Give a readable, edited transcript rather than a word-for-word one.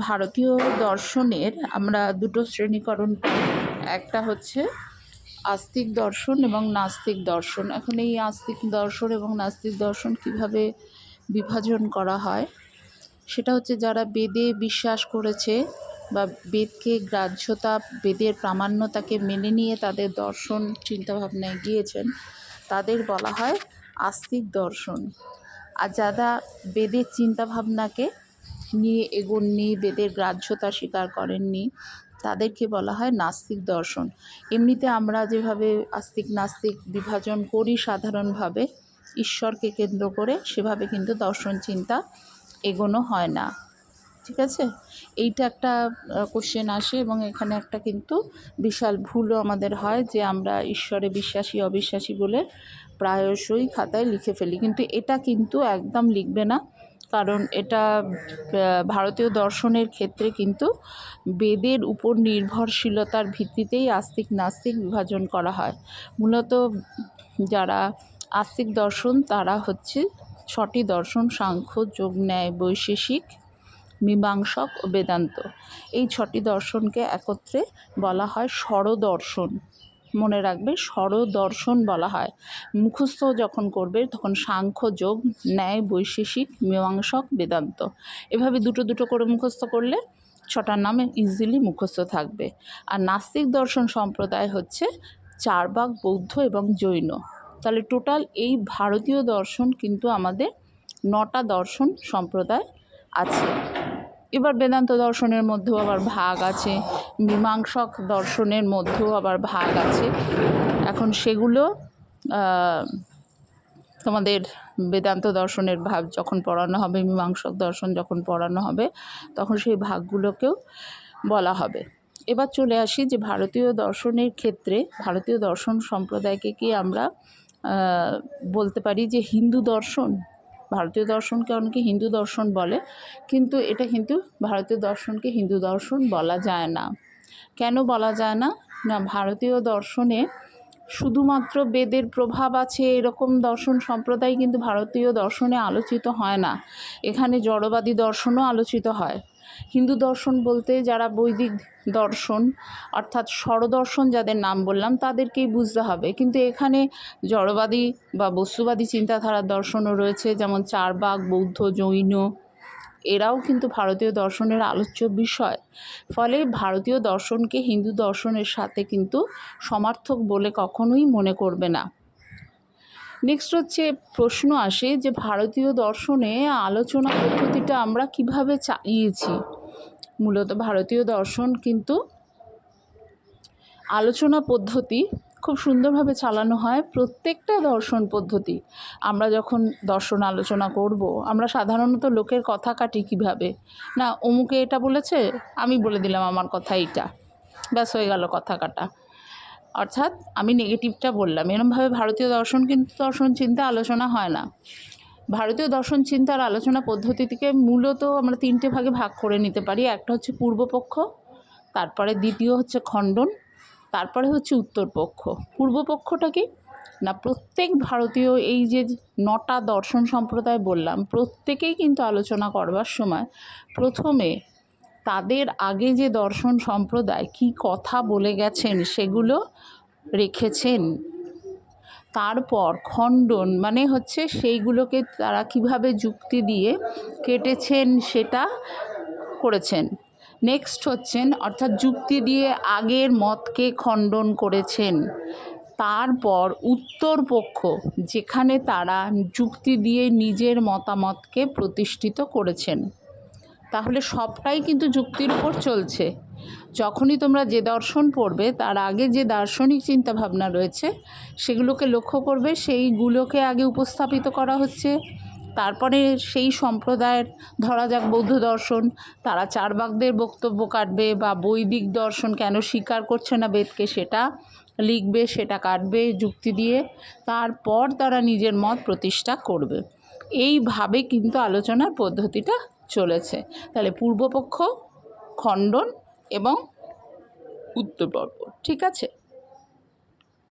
ভারতীয় দর্শনের আমরা দুটো শ্রেণীকরণ করি। একটা হচ্ছে আস্তিক দর্শন এবং নাস্তিক দর্শন। এখন এই আস্তিক দর্শন এবং নাস্তিক দর্শন কিভাবে বিভাজন করা হয় সেটা হচ্ছে যারা বেদে বিশ্বাস করেছে বা বেদকে গ্রাহ্যতা, বেদের প্রামাণ্যতাকে মেনে নিয়ে তাদের দর্শন চিন্তাভাবনায় গিয়েছেন, তাদের বলা হয় আস্তিক দর্শন। আর যারা বেদের চিন্তাভাবনাকে নিয়ে এগোননি, বেদের গ্রাহ্যতা স্বীকার করেননি, তাদেরকে বলা হয় নাস্তিক দর্শন। এমনিতে আমরা যেভাবে আস্তিক নাস্তিক বিভাজন করি সাধারণভাবে ঈশ্বরকে কেন্দ্র করে, সেভাবে কিন্তু দর্শন চিন্তা এগোনো হয় না। ঠিক আছে, এইটা একটা কোশ্চেন আসে এবং এখানে একটা কিন্তু বিশাল ভুলও আমাদের হয় যে আমরা ঈশ্বরে বিশ্বাসী অবিশ্বাসী বলে প্রায়শই খাতায় লিখে ফেলি, কিন্তু এটা কিন্তু একদম লিখবে না। কারণ এটা ভারতীয় দর্শনের ক্ষেত্রে কিন্তু বেদের উপর নির্ভরশীলতার ভিত্তিতেই আস্তিক নাস্তিক বিভাজন করা হয়। মূলত যারা আস্তিক দর্শন তারা হচ্ছে ছটি দর্শন: সাংখ্য, যোগ, ন্যায়, বৈশেষিক, মীমাংসক ও বেদান্ত। এই ছটি দর্শনকে একত্রে বলা হয় স্বরদর্শন। মনে রাখবে, স্বরদর্শন বলা হয়। মুখস্থ যখন করবে তখন সাংখ্য, যোগ, ন্যায়, বৈশেষিক, মীমাংসক, বেদান্ত, এভাবে দুটো দুটো করে মুখস্থ করলে ছটার নাম ইজিলি মুখস্থ থাকবে। আর নাস্তিক দর্শন সম্প্রদায় হচ্ছে চারবাক, বৌদ্ধ এবং জৈন। তাহলে টোটাল এই ভারতীয় দর্শন কিন্তু আমাদের 9টা দর্শন সম্প্রদায় আছে। এবার বেদান্ত দর্শনের মধ্যেও আবার ভাগ আছে, মীমাংসক দর্শনের মধ্যেও আবার ভাগ আছে। এখন সেগুলো তোমাদের বেদান্ত দর্শনের ভাগ যখন পড়ানো হবে, মীমাংসক দর্শন যখন পড়ানো হবে, তখন সেই ভাগগুলোকেও বলা হবে। এবার চলে আসি যে ভারতীয় দর্শনের ক্ষেত্রে ভারতীয় দর্শন সম্প্রদায়কে কি আমরা বলতে পারি যে হিন্দু দর্শন? ভারতীয় দর্শনকে অনেকে হিন্দু দর্শন বলে, কিন্তু এটা কিন্তু ভারতীয় দর্শনকে হিন্দু দর্শন বলা যায় না। কেন বলা যায় না? না, ভারতীয় দর্শনে শুধুমাত্র বেদের প্রভাব আছে এরকম দর্শন সম্প্রদায় কিন্তু ভারতীয় দর্শনে আলোচিত হয় না। এখানে জড়বাদী দর্শনও আলোচিত হয়। হিন্দু দর্শন বলতে যারা বৈদিক দর্শন অর্থাৎ স্বরদর্শন যাদের নাম বললাম তাদেরকেই বুঝতে হবে, কিন্তু এখানে জড়বাদী বা বস্তুবাদী চিন্তাধারার দর্শনও রয়েছে, যেমন চারবাক, বৌদ্ধ, জৈন, এরাও কিন্তু ভারতীয় দর্শনের আলোচ্য বিষয়। ফলে ভারতীয় দর্শনকে হিন্দু দর্শনের সাথে কিন্তু সমার্থক বলে কখনোই মনে করবে না। নেক্সট হচ্ছে প্রশ্ন আসে যে ভারতীয় দর্শনে আলোচনা পদ্ধতিটা আমরা কিভাবে চালিয়েছি। মূলত ভারতীয় দর্শন কিন্তু আলোচনা পদ্ধতি খুব সুন্দরভাবে চালানো হয়। প্রত্যেকটা দর্শন পদ্ধতি আমরা যখন দর্শন আলোচনা করব, আমরা সাধারণত লোকের কথা কাটি কীভাবে, না অমুকে এটা বলেছে, আমি বলে দিলাম আমার কথা এইটা, ব্যাস হয়ে গেল কথা কাটা, অর্থাৎ আমি নেগেটিভটা বললাম। এরমভাবে ভারতীয় দর্শন কিন্তু দর্শন চিন্তা আলোচনা হয় না। ভারতীয় দর্শন চিন্তার আলোচনা পদ্ধতিটিকে মূলত আমরা 3টে ভাগে ভাগ করে নিতে পারি। একটা হচ্ছে পূর্বপক্ষ, তারপরে দ্বিতীয় হচ্ছে খণ্ডন, তারপরে হচ্ছে উত্তরপক্ষ। পূর্বপক্ষটা কি না, প্রত্যেক ভারতীয় এই যে 9টা দর্শন সম্প্রদায় বললাম, প্রত্যেকেই কিন্তু আলোচনা করবার সময় প্রথমে তাদের আগে যে দর্শন সম্প্রদায় কি কথা বলে গেছেন সেগুলো রেখেছেন। তারপর খণ্ডন মানে হচ্ছে সেইগুলোকে তারা কিভাবে যুক্তি দিয়ে কেটেছেন সেটা করেছেন। নেক্সট হচ্ছেন অর্থাৎ যুক্তি দিয়ে আগের মতকে খণ্ডন করেছেন। তারপর উত্তরপক্ষ, যেখানে তারা যুক্তি দিয়ে নিজের মতামতকে প্রতিষ্ঠিত করেছেন। তাহলে সবটাই কিন্তু যুক্তির উপর চলছে। যখনই তোমরা যে দর্শন পড়বে তার আগে যে দার্শনিক চিন্তাভাবনা রয়েছে সেগুলোকে লক্ষ্য করবে, সেইগুলোকে আগে উপস্থাপিত করা হচ্ছে। তারপরে সেই সম্প্রদায়ের, ধরা যাক বৌদ্ধ দর্শন, তারা চারবাকদের বক্তব্য কাটবে বা বৈদিক দর্শন কেন স্বীকার করছে না বেদকে সেটা লিখবে, সেটা কাটবে যুক্তি দিয়ে, তারপর তারা নিজের মত প্রতিষ্ঠা করবে। এইভাবে কিন্তু আলোচনার পদ্ধতিটা চলেছে। তাহলে পূর্বপক্ষ, খণ্ডন এবং উত্তরপক্ষ, ঠিক আছে।